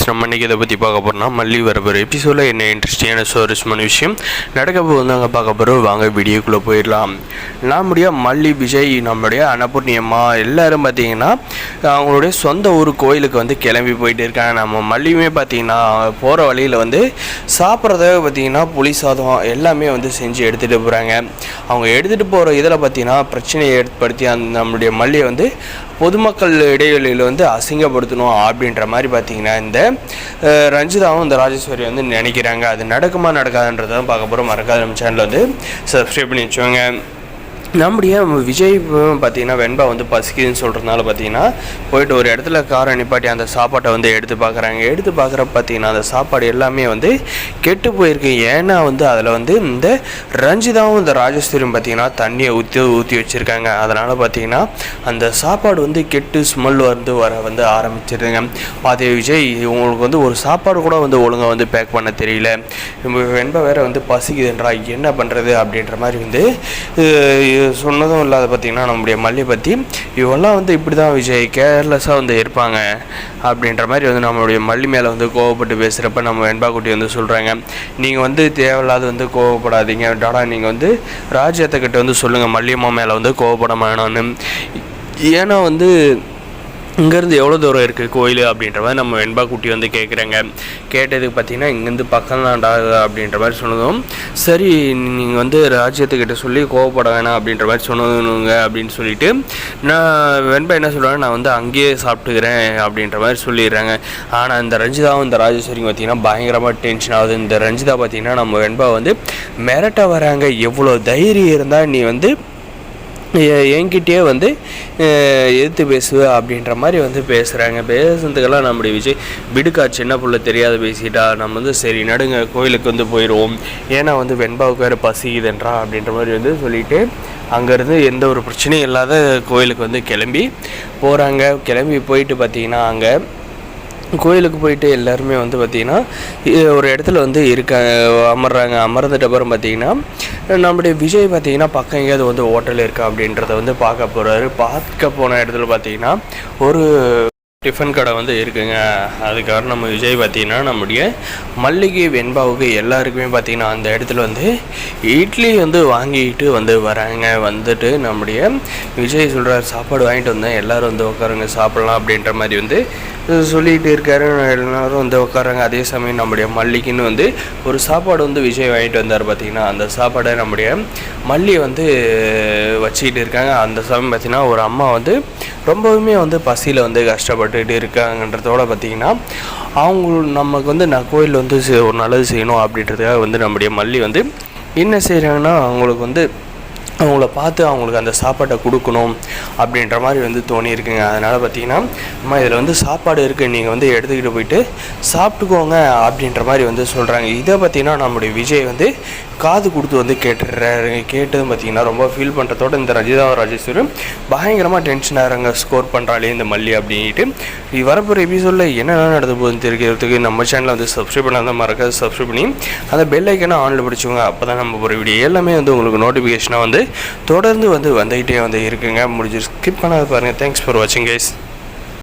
நம்ம இன்றைக்கி இதை பற்றி பார்க்க போகிறோம்னா மல்லி வரப்போகிற எபிசோடில் என்ன இன்ட்ரெஸ்டிங்கான சுவாரஸ்யமான விஷயம் நடக்க போகுதாங்க பார்க்க போகிறோம். வாங்க வீடியோக்குள்ளே போயிடலாம். நம்முடைய மல்லி விஜய் நம்முடைய அன்னபூர்ணியம்மா எல்லோரும் பார்த்திங்கன்னா அவங்களுடைய சொந்த ஊர் கோயிலுக்கு வந்து கிளம்பி போயிட்டு இருக்காங்க. நம்ம மல்லியுமே பார்த்திங்கன்னா போகிற வழியில் வந்து சாப்பிட்றதாக பார்த்திங்கன்னா புளி சாதம் எல்லாமே வந்து செஞ்சு எடுத்துகிட்டு போகிறாங்க. அவங்க எடுத்துகிட்டு போகிற இதில் பார்த்திங்கன்னா பிரச்சனையை ஏற்படுத்தி நம்முடைய மல்லியை வந்து பொதுமக்கள் இடைவெளியில் வந்து அசிங்கப்படுத்தணும் அப்படின்ற மாதிரி பார்த்திங்கன்னா இந்த ரஞ்சிதாவும் இந்த ராஜேஸ்வரி வந்து நினைக்கிறாங்க. அது நடக்குமா நடக்காதுன்றதான் பார்க்க போகிறோம். மறக்காத நம்ம சேனலில் வந்து சப்ஸ்கிரைப் பண்ணி வச்சுக்கோங்க. நம்முடைய விஜய் பார்த்திங்கன்னா வெண்பா வந்து பசிக்குதுன்னு சொல்கிறதுனால பார்த்திங்கன்னா போயிட்டு ஒரு இடத்துல காரை நிப்பாட்டி அந்த சாப்பாட்டை வந்து எடுத்து பார்க்குறாங்க. எடுத்து பார்க்குறப்ப பார்த்திங்கன்னா அந்த சாப்பாடு எல்லாமே வந்து கெட்டு போயிருக்கு. ஏன்னா வந்து அதில் வந்து இந்த ரஞ்சிதாவும் இந்த ராஜேஸ்வரியும் பார்த்திங்கன்னா தண்ணியை ஊற்றி வச்சுருக்காங்க. அதனால் பார்த்திங்கன்னா அந்த சாப்பாடு வந்து கெட்டு ஸ்மெல் வந்து வர ஆரம்பிச்சிருங்க. அதே விஜய் உங்களுக்கு வந்து ஒரு சாப்பாடு கூட வந்து ஒழுங்காக வந்து பேக் பண்ண தெரியல, வெண்பா வேறு வந்து பசிக்குதுன்றா என்ன பண்ணுறது அப்படின்ற மாதிரி வந்து சொன்னதும் இல்லாத பார்த்திங்கன்னா நம்முடைய மல்லியை பற்றி இவெல்லாம் வந்து இப்படி தான் விஜய் கேர்லெஸ்ஸாக வந்து இருப்பாங்க அப்படின்ற மாதிரி வந்து நம்மளுடைய மல்லி மேலே வந்து கோவப்பட்டு பேசுகிறப்ப நம்ம வெண்பா குட்டி வந்து சொல்கிறாங்க, நீங்கள் வந்து தேவையில்லாத வந்து கோவப்படாதீங்க டாடா, நீங்கள் வந்து ராஜ்யத்தைக்கிட்ட வந்து சொல்லுங்கள் மல்லியம்மா மேலே வந்து கோவப்பட வேணான்னு. ஏன்னா வந்து இங்கேருந்து எவ்வளோ தூரம் இருக்குது கோயில் அப்படின்ற மாதிரி நம்ம வெண்பா குட்டி வந்து கேட்குறாங்க. கேட்டதுக்கு பார்த்திங்கன்னா இங்கேருந்து பக்கம் தான்டா அப்படின்ற மாதிரி சொன்னதும், சரி நீங்கள் வந்து ராஜ்யத்துக்கிட்ட சொல்லி கோவப்பட வேணாம் அப்படின்ற மாதிரி சொன்னதுங்க அப்படின்னு சொல்லிட்டு நான் வெண்பா என்ன சொல்லுவாங்க, நான் வந்து அங்கேயே சாப்பிட்டுக்கிறேன் அப்படின்ற மாதிரி சொல்லிடுறாங்க. ஆனால் இந்த ரஞ்சிதாவும் இந்த ராஜேஸ்வரியும் பார்த்திங்கன்னா பயங்கரமாக டென்ஷன் ஆகுது. இந்த ரஞ்சிதா பார்த்திங்கன்னா நம்ம வெண்பா வந்து மிரட்ட வராங்க, எவ்வளோ தைரியம் இருந்தால் நீ வந்து என்கிட்டயே வந்து எதிர்த்து பேசுவேன் அப்படின்ற மாதிரி வந்து பேசுகிறாங்க. பேசுறதுக்கெல்லாம் நம்முடைய விஜய் விடுக்கா சின்ன பிள்ளை தெரியாத பேசிட்டா, நம்ம வந்து சரி நடுங்க கோயிலுக்கு வந்து போயிடுவோம், ஏன்னா வந்து வெண்பாவுக்கு வேறு பசிக்குதுன்றா அப்படின்ற மாதிரி வந்து சொல்லிவிட்டு அங்கேருந்து எந்த ஒரு பிரச்சனையும் இல்லாத கோயிலுக்கு வந்து கிளம்பி போகிறாங்க. கிளம்பி போயிட்டு பார்த்திங்கன்னா அங்கே கோயிலுக்கு போயிட்டு எல்லாருமே வந்து பார்த்திங்கன்னா ஒரு இடத்துல வந்து அமர்றாங்க. அமர்ந்துட்ட அப்புறம் பார்த்திங்கன்னா நம்முடைய விஜய் பார்த்திங்கன்னா பக்கம் எங்கேயாவது வந்து ஹோட்டல் இருக்கா அப்படின்றத வந்து பார்க்க போகிறாரு. பார்க்க போன இடத்துல பார்த்திங்கன்னா ஒரு டிஃபன் கடை வந்து இருக்குங்க. அதுக்காக நம்ம விஜய் பார்த்திங்கன்னா நம்முடைய மல்லிகை வெண்பாவுக்கு எல்லாருக்குமே பார்த்திங்கன்னா அந்த இடத்துல வந்து இட்லி வந்து வாங்கிட்டு வந்து வராங்க. வந்துட்டு நம்முடைய விஜய் சொல்கிறார், சாப்பாடு வாங்கிட்டு வந்தேன் எல்லோரும் வந்து உட்காருங்க சாப்பிட்லாம் அப்படின்ற மாதிரி வந்து சொல்லிகிட்டு இருக்காரு. எல்லோரும் வந்து உட்காராங்க. அதே சமயம் நம்முடைய மல்லிக்குன்னு வந்து ஒரு சாப்பாடு வந்து விஜய் வாங்கிட்டு வந்தார். பார்த்திங்கன்னா அந்த சாப்பாடை நம்முடைய மல்லி வந்து வச்சுக்கிட்டு இருக்காங்க. அந்த சமயம் பார்த்திங்கன்னா ஒரு அம்மா வந்து ரொம்பவுமே வந்து பசியில் வந்து கஷ்டப்பட்டுட்டு இருக்காங்கன்றதோட பார்த்திங்கன்னா நமக்கு வந்து நான் கோயிலில் வந்து ஒரு நல்லது செய்யணும் அப்படின்றதுக்காக வந்து நம்முடைய மல்லி வந்து என்ன செய்கிறாங்கன்னா அவங்கள பார்த்து அவங்களுக்கு அந்த சாப்பாட்டை கொடுக்கணும் அப்படின்ற மாதிரி வந்து தோணியிருக்குங்க. அதனால் பார்த்திங்கன்னா அம்மா இதில் வந்து சாப்பாடு இருக்குது, நீங்கள் வந்து எடுத்துக்கிட்டு போயிட்டு சாப்பிட்டுக்கோங்க அப்படின்ற மாதிரி வந்து சொல்கிறாங்க. இதை பார்த்திங்கன்னா நம்முடைய விஜய் வந்து காது கொடுத்து வந்து கேட்டுடுறாரு. கேட்டதும் பார்த்திங்கன்னா ரொம்ப ஃபீல் பண்ணுறதோட இந்த ரஞ்சிதா ராஜேஸ்வரி பயங்கரமாக டென்ஷன் ஆகிறாங்க. ஸ்கோர் பண்ணுறாளே இந்த மல்லி அப்படின்ட்டு. வரப்போகிற எபிசோடில் என்னென்ன நடந்து போகுதுன்னு தெரிகிறதுக்கு நம்ம சேனலில் வந்து சப்ஸ்கிரைப் பண்ணாதான் மறக்காது சப்ஸ்கிரைப் பண்ணி அந்த பெல் ஐக்கனை ஆனில் பிடிச்சிக்கோங்க. அப்போ தான் நம்ம ஒரு வீடியோ எல்லாமே வந்து உங்களுக்கு நோட்டிஃபிகேஷனாக வந்து தொடர்ந்து வந்துகிட்டே வந்து இருக்குங்க. முடிஞ்சு ஸ்கிப் பண்ணாத பாருங்கள். தேங்க்ஸ் ஃபார் வாட்சிங் கைஸ்.